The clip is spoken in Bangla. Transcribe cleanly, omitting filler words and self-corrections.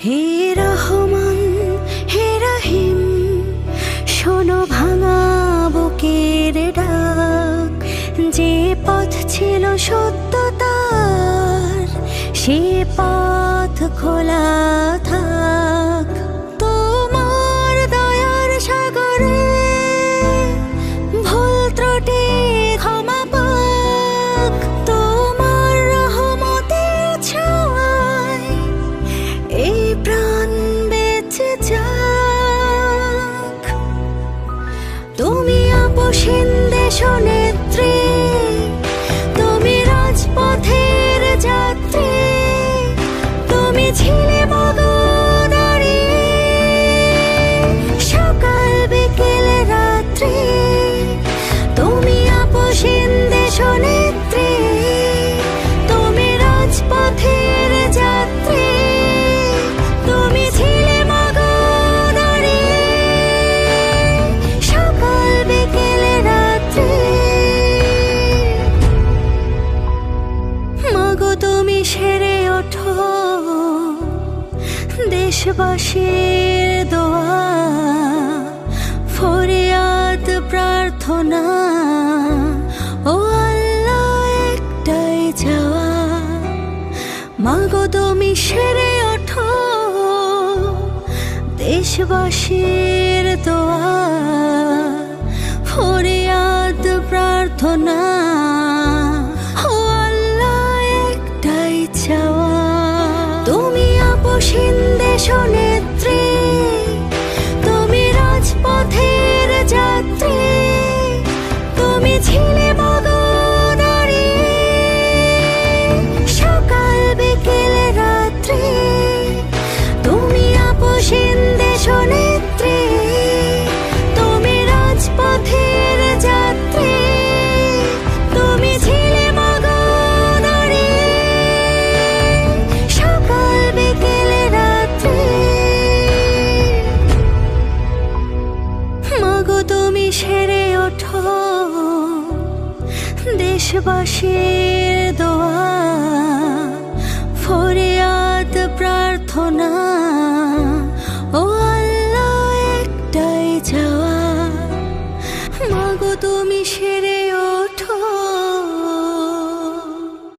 হে রহমান হে রহিম, শোনো ভাঙা বুকের ডাক। যে পথ ছিল সত্যতার, সে পথ খোলা থাক। তোমার দয়ার সাগরে ভুল ত্রুটি ক্ষমা পাক। তোমার রহমতের ছোঁয়ায় এই প্রাণ বেঁচে যাক। তুমি আপসীন দেশনেত্রী, তুমি রাজপথের যাত্রী, তুমি ছিলে মগদারি সকাল বিকেল রাত্রি। তুমি আপসীন দেশনেত্রী, তুমি রাজপথের যাত্রী, তুমি ছিলে মগদারি সকাল বিকেল রাত্রি। মাগো তুমি সেরে ওঠো দেশবাসীর দোয়া, ফরিয়াদ প্রার্থনা ও আল্লাহ একটাই চাওয়া। মাগো তুমি সেরে ওঠো দেশবাসীর দোয়া, ফরিয়াদ প্রার্থনা ও আল্লাহ একটাই চাওয়া। তুমি আপসীন দেশনেত্রী, তুমি রাজপথের যাত্রী, তুমি ছিলে মগদারি সকাল বিকেল রাত্রি। তুমি আপসীন দেশনেত্রী, তুমি রাজপথের যাত্রী, তুমি ছিলে মগদারি সকাল বিকেল রাত্রি। মাগো তুমি সেরে ওঠো দেশবাসীর দোয়া, ফরিয়াদ প্রার্থনা